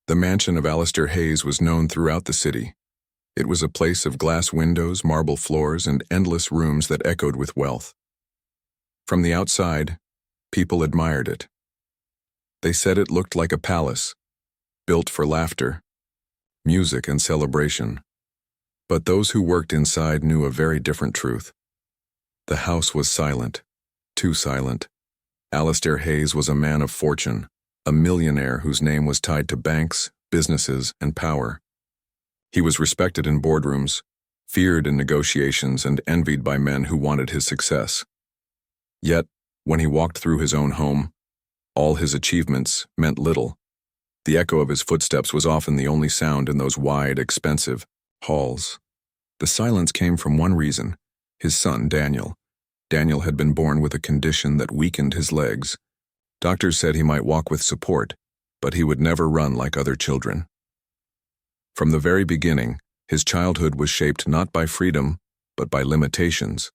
The mansion of Alistair Hayes was known throughout the city. It was a place of glass windows, marble floors, and endless rooms that echoed with wealth. From the outside, people admired it. They said it looked like a palace, built for laughter, music, and celebration. But those who worked inside knew a very different truth. The house was silent, too silent. Alistair Hayes was a man of fortune, a millionaire whose name was tied to banks, businesses, and power. He was respected in boardrooms, feared in negotiations, and envied by men who wanted his success. Yet, when he walked through his own home, all his achievements meant little. The echo of his footsteps was often the only sound in those wide, expensive halls. The silence came from one reason: his son, Daniel. Daniel had been born with a condition that weakened his legs. Doctors said he might walk with support, but he would never run like other children. From the very beginning, his childhood was shaped not by freedom, but by limitations.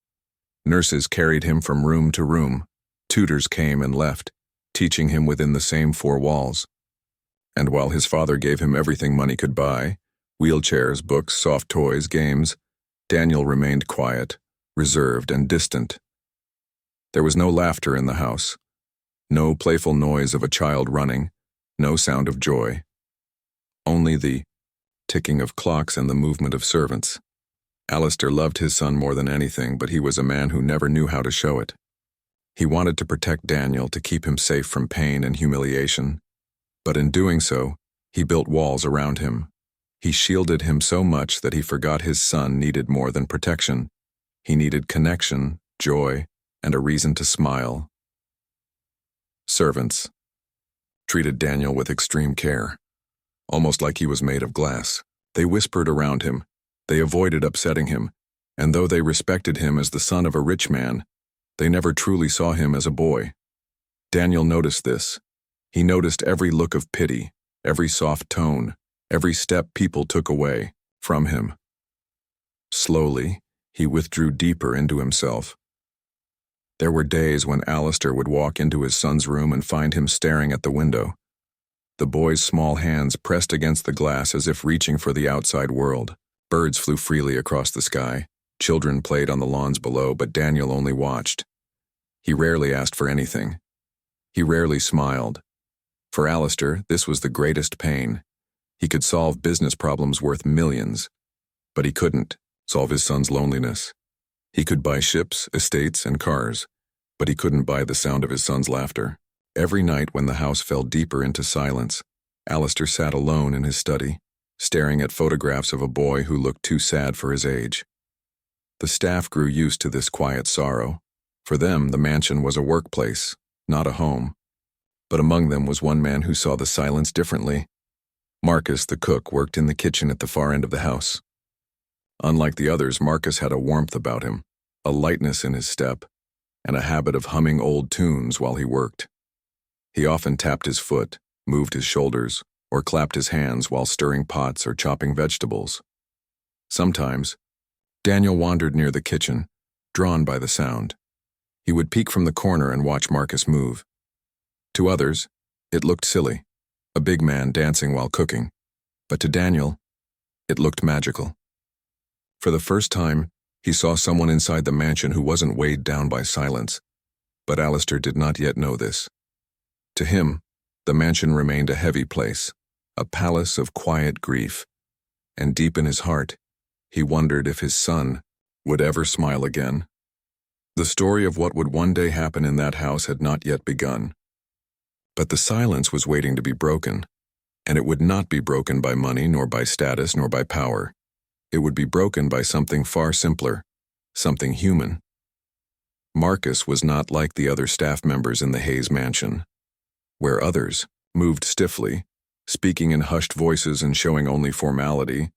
Nurses carried him from room to room. Tutors came and left, teaching him within the same four walls. And while his father gave him everything money could buy, wheelchairs, books, soft toys, games, Daniel remained quiet, reserved, and distant. There was no laughter in the house, no playful noise of a child running, no sound of joy. Only the ticking of clocks and the movement of servants. Alistair loved his son more than anything, but he was a man who never knew how to show it. He wanted to protect Daniel, to keep him safe from pain and humiliation. But in doing so, he built walls around him. He shielded him so much that he forgot his son needed more than protection. He needed connection, joy, and a reason to smile. Servants treated Daniel with extreme care, almost like he was made of glass. They whispered around him. They avoided upsetting him, and though they respected him as the son of a rich man, they never truly saw him as a boy. Daniel noticed this. He noticed every look of pity, every soft tone, every step people took away from him. Slowly, he withdrew deeper into himself. There were days when Alistair would walk into his son's room and find him staring at the window. The boy's small hands pressed against the glass as if reaching for the outside world. Birds flew freely across the sky. Children played on the lawns below, but Daniel only watched. He rarely asked for anything. He rarely smiled. For Alistair, this was the greatest pain. He could solve business problems worth millions, but he couldn't solve his son's loneliness. He could buy ships, estates, and cars, but he couldn't buy the sound of his son's laughter. Every night when the house fell deeper into silence, Alistair sat alone in his study, staring at photographs of a boy who looked too sad for his age. The staff grew used to this quiet sorrow. For them, the mansion was a workplace, not a home. But among them was one man who saw the silence differently. Marcus, the cook, worked in the kitchen at the far end of the house. Unlike the others, Marcus had a warmth about him, a lightness in his step, and a habit of humming old tunes while he worked. He often tapped his foot, moved his shoulders, or clapped his hands while stirring pots or chopping vegetables. Sometimes, Daniel wandered near the kitchen, drawn by the sound. He would peek from the corner and watch Marcus move. To others, it looked silly, a big man dancing while cooking, but to Daniel, it looked magical. For the first time, he saw someone inside the mansion who wasn't weighed down by silence, but Alistair did not yet know this. To him, the mansion remained a heavy place, a palace of quiet grief, and deep in his heart, he wondered if his son would ever smile again. The story of what would one day happen in that house had not yet begun. But the silence was waiting to be broken, and it would not be broken by money, nor by status, nor by power. It would be broken by something far simpler, something human. Marcus was not like the other staff members in the Hayes mansion. Where others moved stiffly, speaking in hushed voices and showing only formality,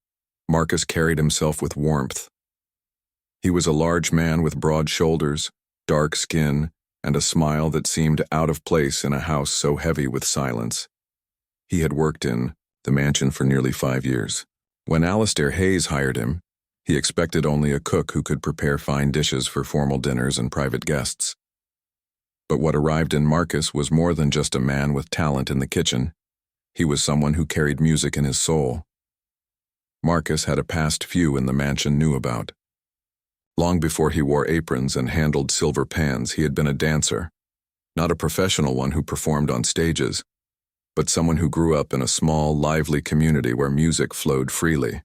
Marcus carried himself with warmth. He was a large man with broad shoulders, dark skin, and a smile that seemed out of place in a house so heavy with silence. He had worked in the mansion for nearly 5 years. When Alistair Hayes hired him, he expected only a cook who could prepare fine dishes for formal dinners and private guests. But what arrived in Marcus was more than just a man with talent in the kitchen. He was someone who carried music in his soul. Marcus had a past few in the mansion knew about. Long before he wore aprons and handled silver pans, he had been a dancer. Not a professional one who performed on stages, but someone who grew up in a small, lively community where music flowed freely.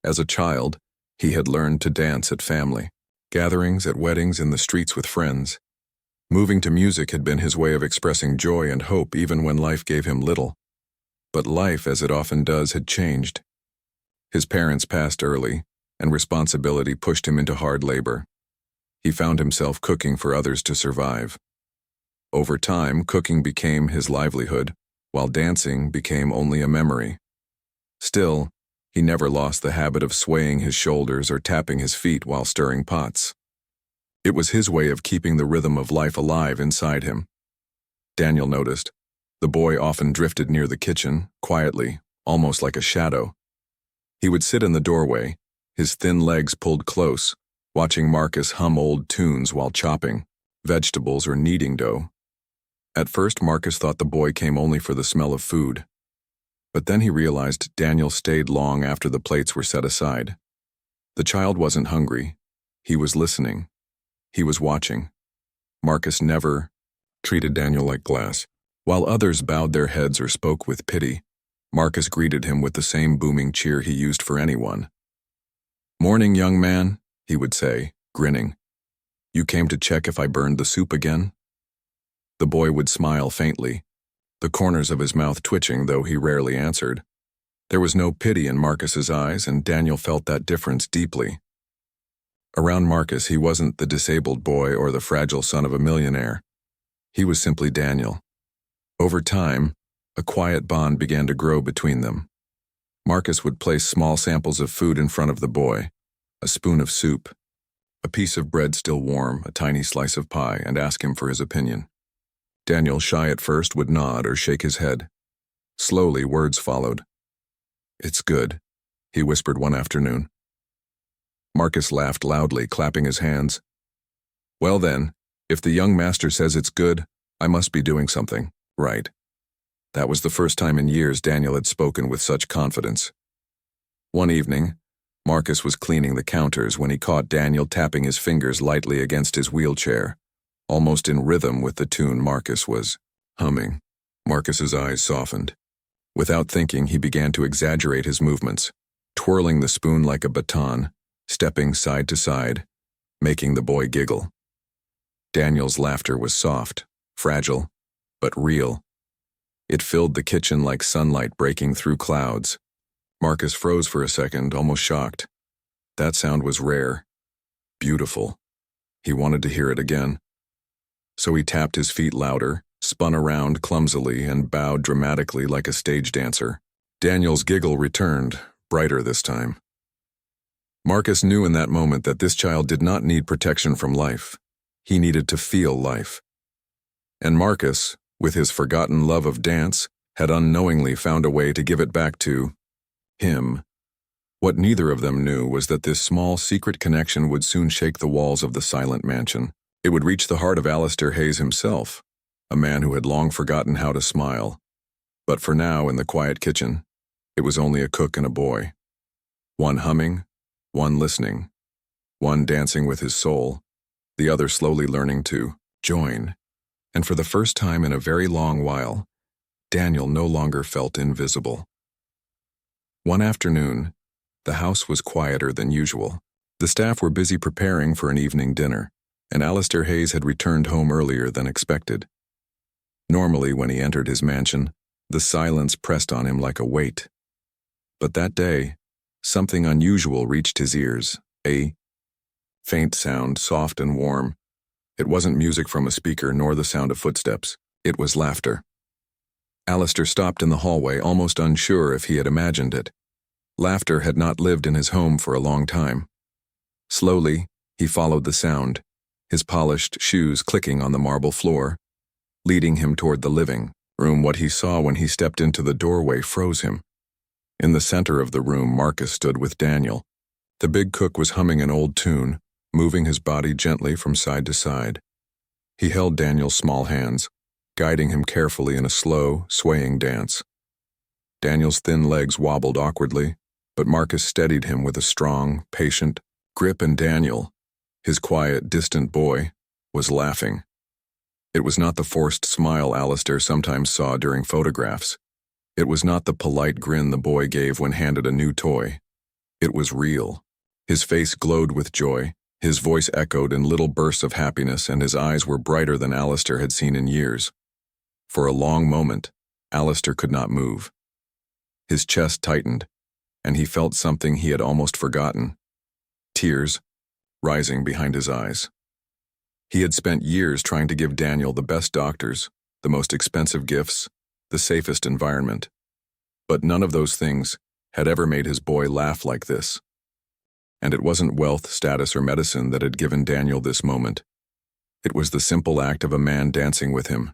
As a child, he had learned to dance at family gatherings, at weddings, in the streets with friends. Moving to music had been his way of expressing joy and hope even when life gave him little. But life, as it often does, had changed. His parents passed early, and responsibility pushed him into hard labor. He found himself cooking for others to survive. Over time, cooking became his livelihood, while dancing became only a memory. Still, he never lost the habit of swaying his shoulders or tapping his feet while stirring pots. It was his way of keeping the rhythm of life alive inside him. Daniel noticed. The boy often drifted near the kitchen, quietly, almost like a shadow. He would sit in the doorway, his thin legs pulled close, watching Marcus hum old tunes while chopping vegetables or kneading dough. At first, Marcus thought the boy came only for the smell of food. But then he realized Daniel stayed long after the plates were set aside. The child wasn't hungry. He was listening. He was watching. Marcus never treated Daniel like glass. While others bowed their heads or spoke with pity, Marcus greeted him with the same booming cheer he used for anyone. "Morning, young man," he would say, grinning. "You came to check if I burned the soup again?" The boy would smile faintly, the corners of his mouth twitching, though he rarely answered. There was no pity in Marcus's eyes, and Daniel felt that difference deeply. Around Marcus, he wasn't the disabled boy or the fragile son of a millionaire. He was simply Daniel. Over time, a quiet bond began to grow between them. Marcus would place small samples of food in front of the boy, a spoon of soup, a piece of bread still warm, a tiny slice of pie, and ask him for his opinion. Daniel, shy at first, would nod or shake his head. Slowly, words followed. "It's good," he whispered one afternoon. Marcus laughed loudly, clapping his hands. "Well then, if the young master says it's good, I must be doing something right." That was the first time in years Daniel had spoken with such confidence. One evening, Marcus was cleaning the counters when he caught Daniel tapping his fingers lightly against his wheelchair, almost in rhythm with the tune Marcus was humming. Marcus's eyes softened. Without thinking, he began to exaggerate his movements, twirling the spoon like a baton, stepping side to side, making the boy giggle. Daniel's laughter was soft, fragile, but real. It filled the kitchen like sunlight breaking through clouds. Marcus froze for a second, almost shocked. That sound was rare, beautiful. He wanted to hear it again. So he tapped his feet louder, spun around clumsily, and bowed dramatically like a stage dancer. Daniel's giggle returned, brighter this time. Marcus knew in that moment that this child did not need protection from life. He needed to feel life. And Marcus, with his forgotten love of dance, had unknowingly found a way to give it back to him. What neither of them knew was that this small secret connection would soon shake the walls of the silent mansion. It would reach the heart of Alistair Hayes himself, a man who had long forgotten how to smile. But for now, in the quiet kitchen, it was only a cook and a boy. One humming, one listening, one dancing with his soul, the other slowly learning to join. And for the first time in a very long while, Daniel no longer felt invisible. One afternoon, the house was quieter than usual. The staff were busy preparing for an evening dinner, and Alistair Hayes had returned home earlier than expected. Normally, when he entered his mansion, the silence pressed on him like a weight. But that day, something unusual reached his ears, a faint sound, soft and warm. It wasn't music from a speaker nor the sound of footsteps. It was laughter. Alistair stopped in the hallway, almost unsure if he had imagined it. Laughter had not lived in his home for a long time. Slowly, he followed the sound, his polished shoes clicking on the marble floor, leading him toward the living room. What he saw when he stepped into the doorway froze him. In the center of the room, Marcus stood with Daniel. The big cook was humming an old tune, moving his body gently from side to side. He held Daniel's small hands, guiding him carefully in a slow, swaying dance. Daniel's thin legs wobbled awkwardly, but Marcus steadied him with a strong, patient grip, and Daniel, his quiet, distant boy, was laughing. It was not the forced smile Alistair sometimes saw during photographs. It was not the polite grin the boy gave when handed a new toy. It was real. His face glowed with joy, his voice echoed in little bursts of happiness, and his eyes were brighter than Alistair had seen in years. For a long moment, Alistair could not move. His chest tightened, and he felt something he had almost forgotten: tears rising behind his eyes. He had spent years trying to give Daniel the best doctors, the most expensive gifts, the safest environment. But none of those things had ever made his boy laugh like this. And it wasn't wealth, status, or medicine that had given Daniel this moment. It was the simple act of a man dancing with him.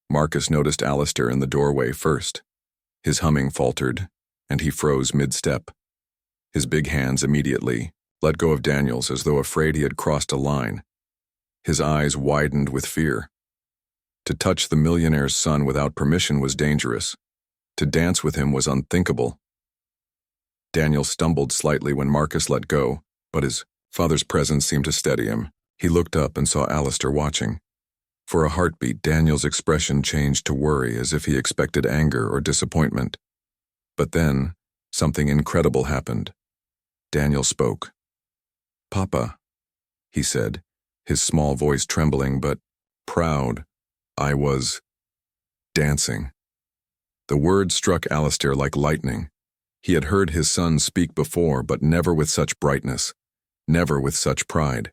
Marcus noticed Alistair in the doorway first. His humming faltered, and he froze mid-step. His big hands immediately let go of Daniel's as though afraid he had crossed a line. His eyes widened with fear. To touch the millionaire's son without permission was dangerous. To dance with him was unthinkable. Daniel stumbled slightly when Marcus let go, but his father's presence seemed to steady him. He looked up and saw Alistair watching. For a heartbeat, Daniel's expression changed to worry, as if he expected anger or disappointment. But then, something incredible happened. Daniel spoke. "Papa," he said, his small voice trembling but proud. "I was dancing." The word struck Alistair like lightning. He had heard his son speak before, but never with such brightness, never with such pride.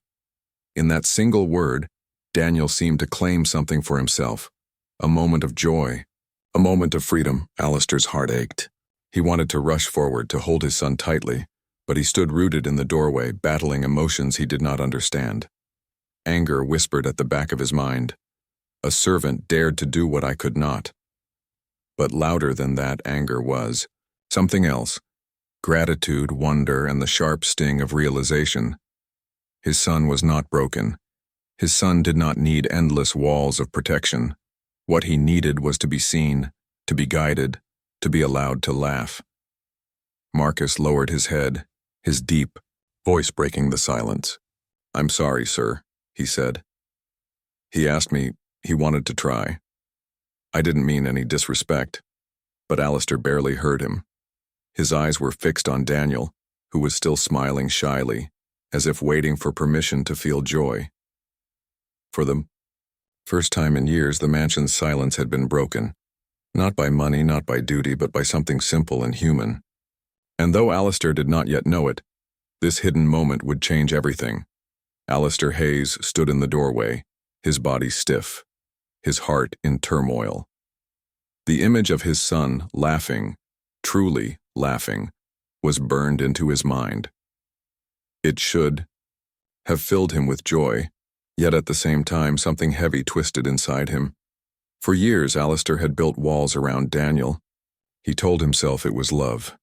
In that single word, Daniel seemed to claim something for himself, a moment of joy, a moment of freedom. Alistair's heart ached. He wanted to rush forward to hold his son tightly, but he stood rooted in the doorway, battling emotions he did not understand. Anger whispered at the back of his mind. A servant dared to do what I could not. But louder than that anger was something else: gratitude, wonder, and the sharp sting of realization. His son was not broken. His son did not need endless walls of protection. What he needed was to be seen, to be guided, to be allowed to laugh. Marcus lowered his head, his deep voice breaking the silence. "I'm sorry, sir," he said. "He asked me, he wanted to try. I didn't mean any disrespect." But Alistair barely heard him. His eyes were fixed on Daniel, who was still smiling shyly, as if waiting for permission to feel joy. For the first time in years, the mansion's silence had been broken. Not by money, not by duty, but by something simple and human. And though Alistair did not yet know it, this hidden moment would change everything. Alistair Hayes stood in the doorway, his body stiff, his heart in turmoil. The image of his son laughing, truly laughing, was burned into his mind. It should have filled him with joy, yet at the same time something heavy twisted inside him. For years, Alistair had built walls around Daniel. He told himself it was love.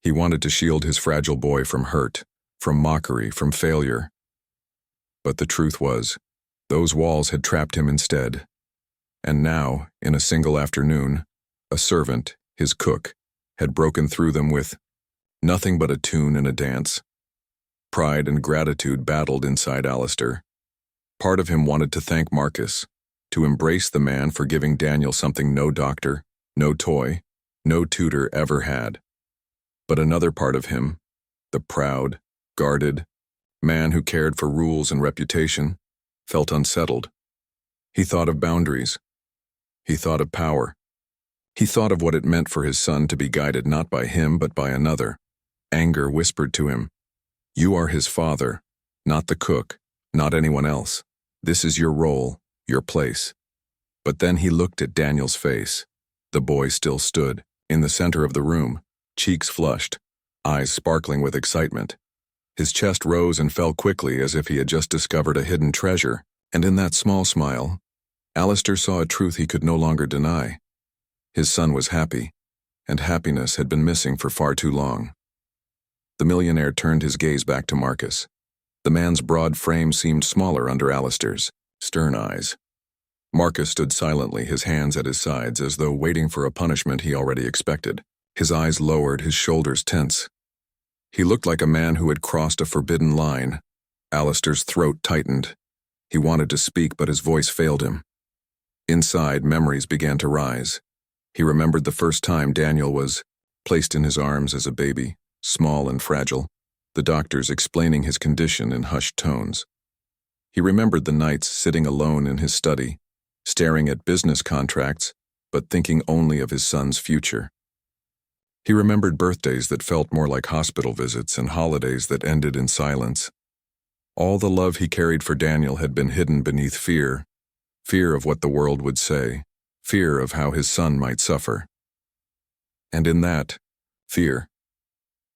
He wanted to shield his fragile boy from hurt, from mockery, from failure. But the truth was, those walls had trapped him instead. And now, in a single afternoon, a servant, his cook, had broken through them with nothing but a tune and a dance. Pride and gratitude battled inside Alistair. Part of him wanted to thank Marcus, to embrace the man for giving Daniel something no doctor, no toy, no tutor ever had. But another part of him, the proud, guarded man who cared for rules and reputation, felt unsettled. He thought of boundaries. He thought of power. He thought of what it meant for his son to be guided not by him but by another. Anger whispered to him, "You are his father, not the cook, not anyone else. This is your role, your place." But then he looked at Daniel's face. The boy still stood, in the center of the room, cheeks flushed, eyes sparkling with excitement. His chest rose and fell quickly as if he had just discovered a hidden treasure, and in that small smile, Alistair saw a truth he could no longer deny. His son was happy, and happiness had been missing for far too long. The millionaire turned his gaze back to Marcus. The man's broad frame seemed smaller under Alistair's stern eyes. Marcus stood silently, his hands at his sides, as though waiting for a punishment he already expected. His eyes lowered, his shoulders tense. He looked like a man who had crossed a forbidden line. Alistair's throat tightened. He wanted to speak, but his voice failed him. Inside, memories began to rise. He remembered the first time Daniel was placed in his arms as a baby, small and fragile, the doctors explaining his condition in hushed tones. He remembered the nights sitting alone in his study, staring at business contracts, but thinking only of his son's future. He remembered birthdays that felt more like hospital visits and holidays that ended in silence. All the love he carried for Daniel had been hidden beneath fear of what the world would say, fear of how his son might suffer. And in that fear,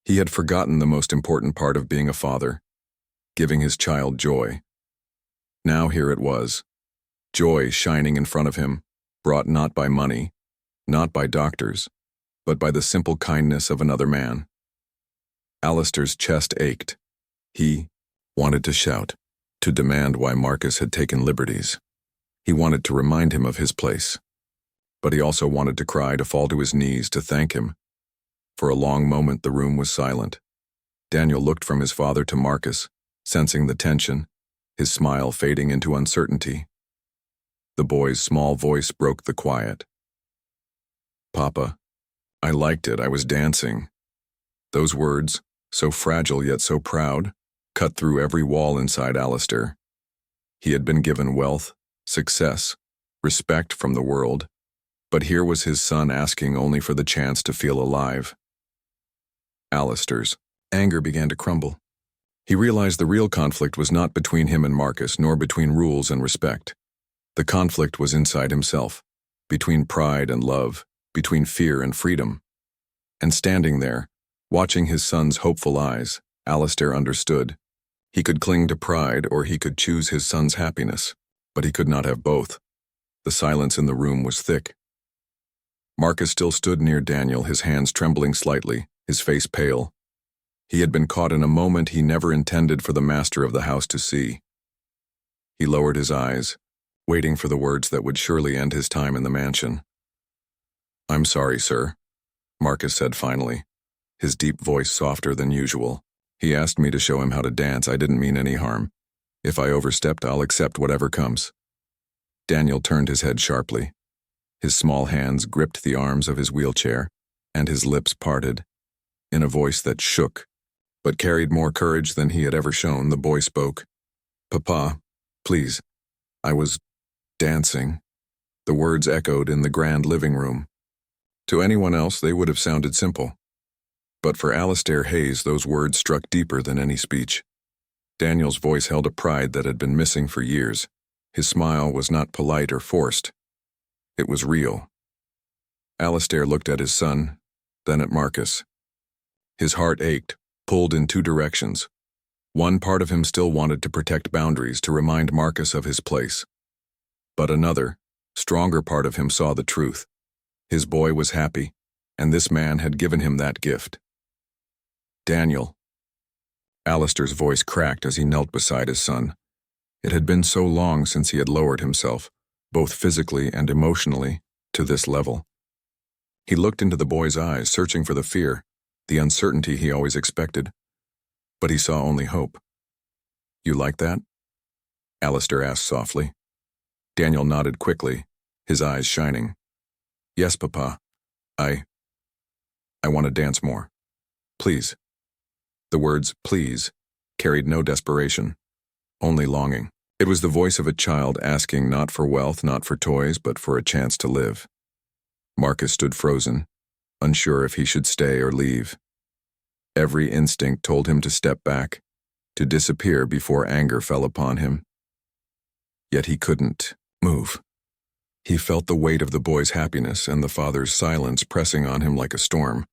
he had forgotten the most important part of being a father, giving his child joy. Now here it was, joy shining in front of him, brought not by money, not by doctors, but by the simple kindness of another man. Alistair's chest ached. He wanted to shout, to demand why Marcus had taken liberties. He wanted to remind him of his place. But he also wanted to cry, to fall to his knees, to thank him. For a long moment the room was silent. Daniel looked from his father to Marcus, sensing the tension, his smile fading into uncertainty. The boy's small voice broke the quiet. "Papa, I liked it, I was dancing." Those words, so fragile yet so proud, cut through every wall inside Alistair. He had been given wealth, success, respect from the world, but here was his son asking only for the chance to feel alive. Alistair's anger began to crumble. He realized the real conflict was not between him and Marcus, nor between rules and respect. The conflict was inside himself, between pride and love, between fear and freedom. And standing there, watching his son's hopeful eyes, Alistair understood. He could cling to pride or he could choose his son's happiness, but he could not have both. The silence in the room was thick. Marcus still stood near Daniel, his hands trembling slightly, his face pale. He had been caught in a moment he never intended for the master of the house to see. He lowered his eyes, waiting for the words that would surely end his time in the mansion. "I'm sorry, sir," Marcus said finally, his deep voice softer than usual. "He asked me to show him how to dance. I didn't mean any harm. If I overstepped, I'll accept whatever comes." Daniel turned his head sharply. His small hands gripped the arms of his wheelchair, and his lips parted. In a voice that shook, but carried more courage than he had ever shown, the boy spoke. "Papa, please, I was dancing." The words echoed in the grand living room. To anyone else, they would have sounded simple. But for Alistair Hayes, those words struck deeper than any speech. Daniel's voice held a pride that had been missing for years. His smile was not polite or forced. It was real. Alistair looked at his son, then at Marcus. His heart ached, pulled in two directions. One part of him still wanted to protect boundaries, to remind Marcus of his place. But another, stronger part of him saw the truth. His boy was happy, and this man had given him that gift. "Daniel." Alistair's voice cracked as he knelt beside his son. It had been so long since he had lowered himself, both physically and emotionally, to this level. He looked into the boy's eyes, searching for the fear, the uncertainty he always expected. But he saw only hope. "You like that?" Alistair asked softly. Daniel nodded quickly, his eyes shining. "Yes, Papa. I want to dance more. Please." The words, "please," carried no desperation, only longing. It was the voice of a child asking not for wealth, not for toys, but for a chance to live. Marcus stood frozen, unsure if he should stay or leave. Every instinct told him to step back, to disappear before anger fell upon him. Yet he couldn't move. He felt the weight of the boy's happiness and the father's silence pressing on him like a storm.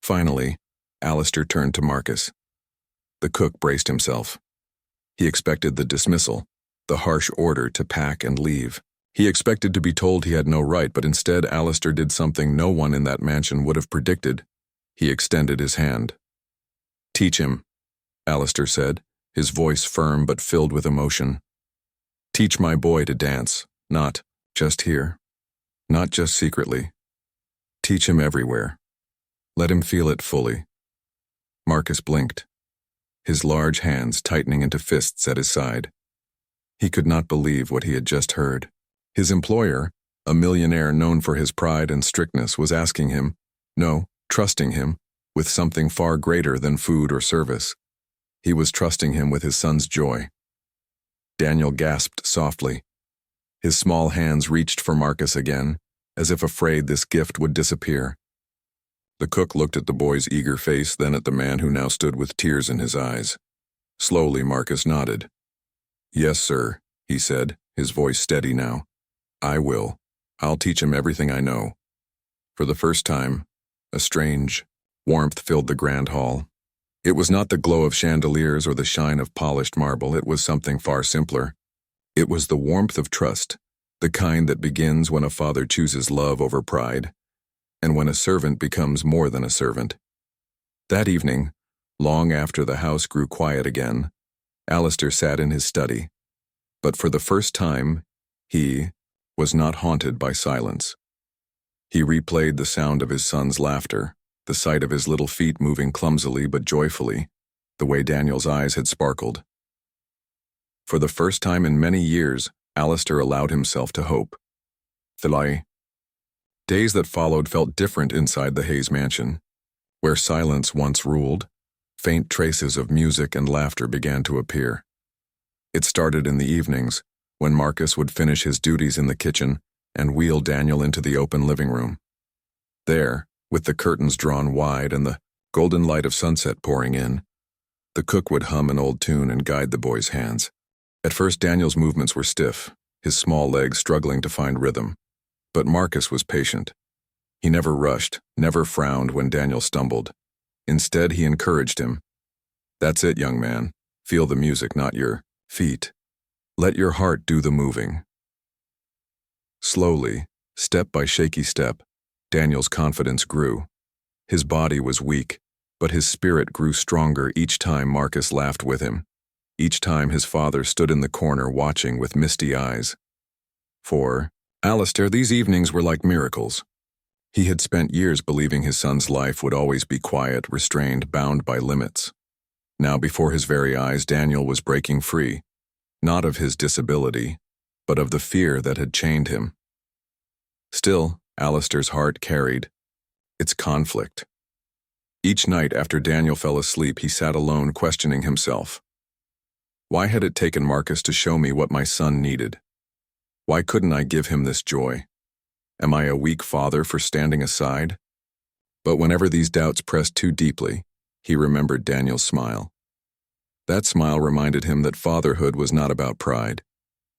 Finally, Alistair turned to Marcus. The cook braced himself. He expected the dismissal, the harsh order to pack and leave. He expected to be told he had no right, but instead Alistair did something no one in that mansion would have predicted. He extended his hand. "Teach him," Alistair said, his voice firm but filled with emotion. "Teach my boy to dance." Not just here. Not just secretly. Teach him everywhere. Let him feel it fully. Marcus blinked, his large hands tightening into fists at his side. He could not believe what he had just heard. His employer, a millionaire known for his pride and strictness, was asking him, no, trusting him, with something far greater than food or service. He was trusting him with his son's joy. Daniel gasped softly. His small hands reached for Marcus again, as if afraid this gift would disappear. The cook looked at the boy's eager face, then at the man who now stood with tears in his eyes. Slowly, Marcus nodded. Yes, sir, he said, his voice steady now. I will. I'll teach him everything I know. For the first time, a strange warmth filled the grand hall. It was not the glow of chandeliers or the shine of polished marble. It was something far simpler. It was the warmth of trust, the kind that begins when a father chooses love over pride, and when a servant becomes more than a servant. That evening, long after the house grew quiet again, Alistair sat in his study. But for the first time, he was not haunted by silence. He replayed the sound of his son's laughter, the sight of his little feet moving clumsily but joyfully, the way Daniel's eyes had sparkled. For the first time in many years, Alistair allowed himself to hope. The days that followed felt different inside the Hayes mansion. Where silence once ruled, faint traces of music and laughter began to appear. It started in the evenings, when Marcus would finish his duties in the kitchen and wheel Daniel into the open living room. There, with the curtains drawn wide and the golden light of sunset pouring in, the cook would hum an old tune and guide the boy's hands. At first, Daniel's movements were stiff, his small legs struggling to find rhythm. But Marcus was patient. He never rushed, never frowned when Daniel stumbled. Instead, he encouraged him. That's it, young man. Feel the music, not your feet. Let your heart do the moving. Slowly, step by shaky step, Daniel's confidence grew. His body was weak, but his spirit grew stronger each time Marcus laughed with him. Each time his father stood in the corner watching with misty eyes. For Alistair, these evenings were like miracles. He had spent years believing his son's life would always be quiet, restrained, bound by limits. Now before his very eyes, Daniel was breaking free, not of his disability, but of the fear that had chained him. Still, Alistair's heart carried its conflict. Each night after Daniel fell asleep, he sat alone questioning himself. Why had it taken Marcus to show me what my son needed? Why couldn't I give him this joy? Am I a weak father for standing aside? But whenever these doubts pressed too deeply, he remembered Daniel's smile. That smile reminded him that fatherhood was not about pride.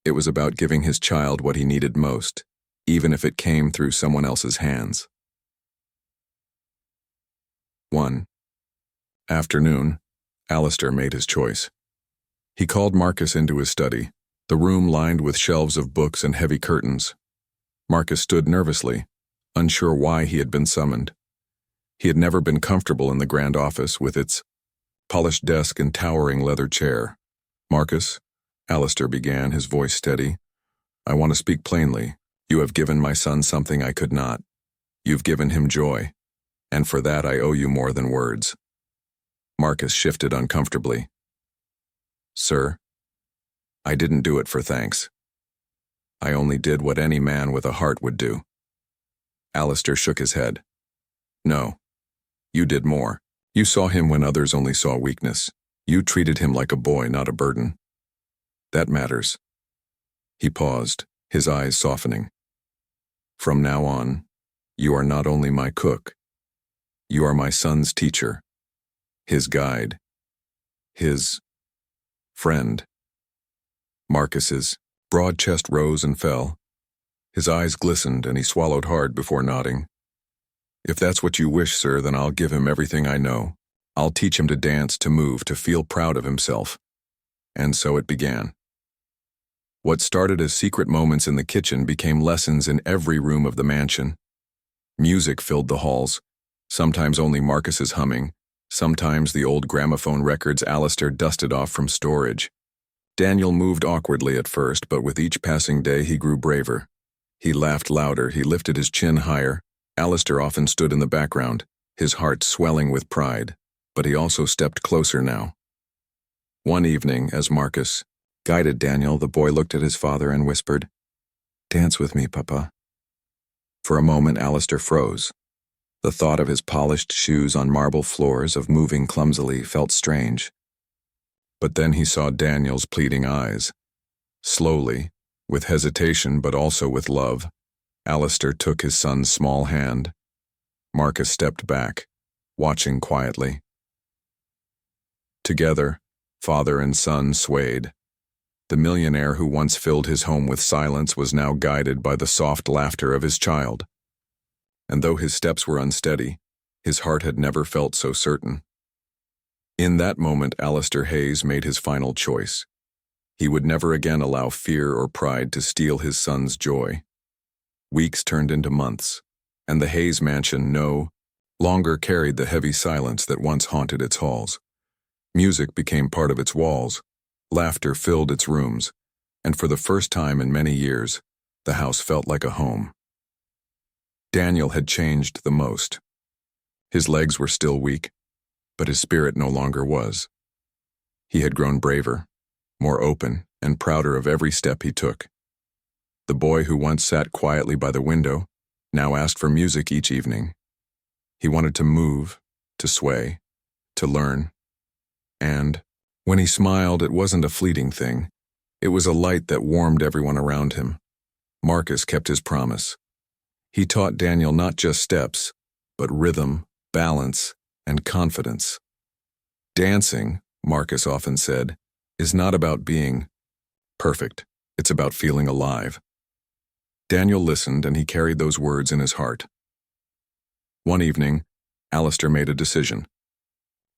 It was about giving his child what he needed most, even if it came through someone else's hands. 1. Afternoon, Alistair made his choice. He called Marcus into his study, the room lined with shelves of books and heavy curtains. Marcus stood nervously, unsure why he had been summoned. He had never been comfortable in the grand office with its polished desk and towering leather chair. Marcus, Alistair began, his voice steady. I want to speak plainly. You have given my son something I could not. You've given him joy, and for that I owe you more than words. Marcus shifted uncomfortably. Sir, I didn't do it for thanks. I only did what any man with a heart would do. Alistair shook his head. No, you did more. You saw him when others only saw weakness. You treated him like a boy, not a burden. That matters. He paused, his eyes softening. From now on, you are not only my cook. You are my son's teacher, his guide, his friend. Marcus's broad chest rose and fell. His eyes glistened and he swallowed hard before nodding. If that's what you wish, sir, then I'll give him everything I know. I'll teach him to dance, to move, to feel proud of himself. And so it began. What started as secret moments in the kitchen became lessons in every room of the mansion. Music filled the halls, sometimes only Marcus's humming, sometimes the old gramophone records Alistair dusted off from storage. Daniel moved awkwardly at first, but with each passing day he grew braver. He laughed louder, he lifted his chin higher. Alistair often stood in the background, his heart swelling with pride, but he also stepped closer now. One evening, as Marcus guided Daniel, the boy looked at his father and whispered, "Dance with me, Papa." For a moment, Alistair froze. The thought of his polished shoes on marble floors, of moving clumsily, felt strange. But then he saw Daniel's pleading eyes. Slowly, with hesitation but also with love, Alistair took his son's small hand. Marcus stepped back, watching quietly. Together, father and son swayed. The millionaire who once filled his home with silence was now guided by the soft laughter of his child. And though his steps were unsteady, his heart had never felt so certain. In that moment, Alistair Hayes made his final choice. He would never again allow fear or pride to steal his son's joy. Weeks turned into months, and the Hayes mansion no longer carried the heavy silence that once haunted its halls. Music became part of its walls, laughter filled its rooms, and for the first time in many years, the house felt like a home. Daniel had changed the most. His legs were still weak, but his spirit no longer was. He had grown braver, more open, and prouder of every step he took. The boy who once sat quietly by the window now asked for music each evening. He wanted to move, to sway, to learn. And when he smiled, it wasn't a fleeting thing. It was a light that warmed everyone around him. Marcus kept his promise. He taught Daniel not just steps, but rhythm, balance, and confidence. Dancing, Marcus often said, is not about being perfect. It's about feeling alive. Daniel listened, and he carried those words in his heart. One evening, Alistair made a decision.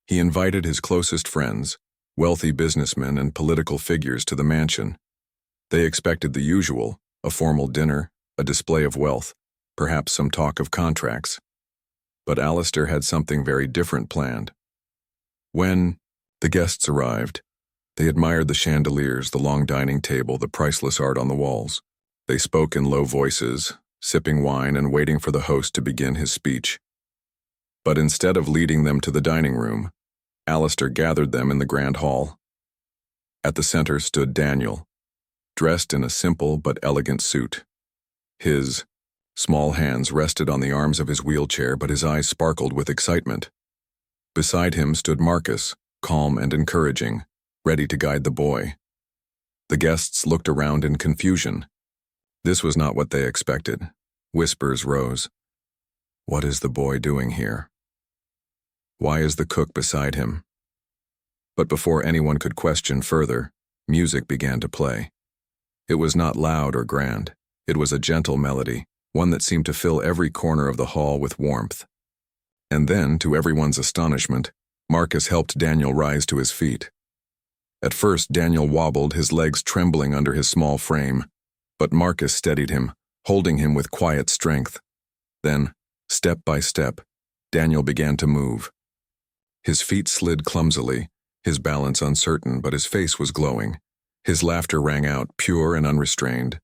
He invited his closest friends, wealthy businessmen and political figures, to the mansion. They expected the usual, a formal dinner, a display of wealth, perhaps some talk of contracts. But Alistair had something very different planned. When the guests arrived, they admired the chandeliers, the long dining table, the priceless art on the walls. They spoke in low voices, sipping wine and waiting for the host to begin his speech. But instead of leading them to the dining room, Alistair gathered them in the grand hall. At the center stood Daniel, dressed in a simple but elegant suit. His small hands rested on the arms of his wheelchair, but his eyes sparkled with excitement. Beside him stood Marcus, calm and encouraging, ready to guide the boy. The guests looked around in confusion. This was not what they expected. Whispers rose. What is the boy doing here? Why is the cook beside him? But before anyone could question further, music began to play. It was not loud or grand. It was a gentle melody, one that seemed to fill every corner of the hall with warmth. And then, to everyone's astonishment, Marcus helped Daniel rise to his feet. At first, Daniel wobbled, his legs trembling under his small frame, but Marcus steadied him, holding him with quiet strength. Then, step by step, Daniel began to move. His feet slid clumsily, his balance uncertain, but his face was glowing. His laughter rang out, pure and unrestrained.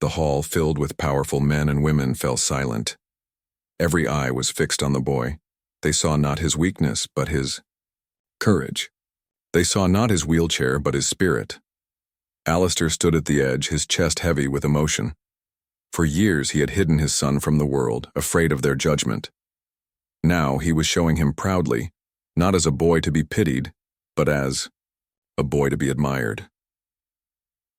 The hall, filled with powerful men and women, fell silent. Every eye was fixed on the boy. They saw not his weakness, but his courage. They saw not his wheelchair, but his spirit. Alistair stood at the edge, his chest heavy with emotion. For years he had hidden his son from the world, afraid of their judgment. Now he was showing him proudly, not as a boy to be pitied, but as a boy to be admired.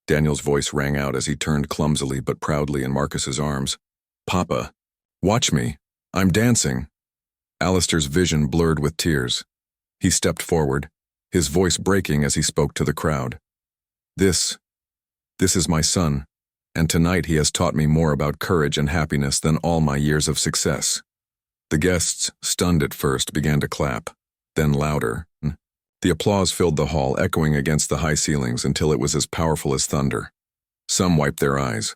Daniel's voice rang out as he turned clumsily but proudly in Marcus's arms. "Papa, watch me. I'm dancing." Alistair's vision blurred with tears. He stepped forward, his voice breaking as he spoke to the crowd. This is my son, and tonight he has taught me more about courage and happiness than all my years of success." The guests, stunned at first, began to clap, then louder. The applause filled the hall, echoing against the high ceilings until it was as powerful as thunder. Some wiped their eyes.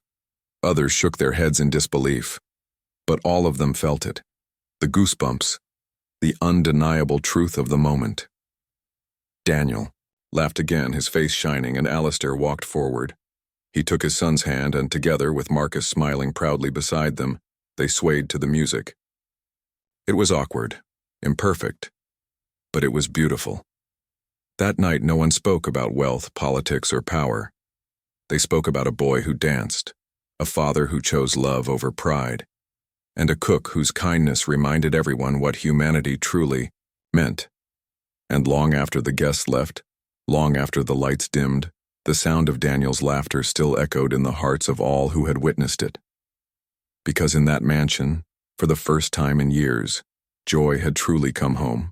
Others shook their heads in disbelief. But all of them felt it. The goosebumps. The undeniable truth of the moment. Daniel, laughed again, his face shining, and Alistair walked forward. He took his son's hand, and together, with Marcus smiling proudly beside them, they swayed to the music. It was awkward, imperfect, but it was beautiful. That night no one spoke about wealth, politics, or power. They spoke about a boy who danced, a father who chose love over pride, and a cook whose kindness reminded everyone what humanity truly meant. And long after the guests left, long after the lights dimmed, the sound of Daniel's laughter still echoed in the hearts of all who had witnessed it. Because in that mansion, for the first time in years, joy had truly come home.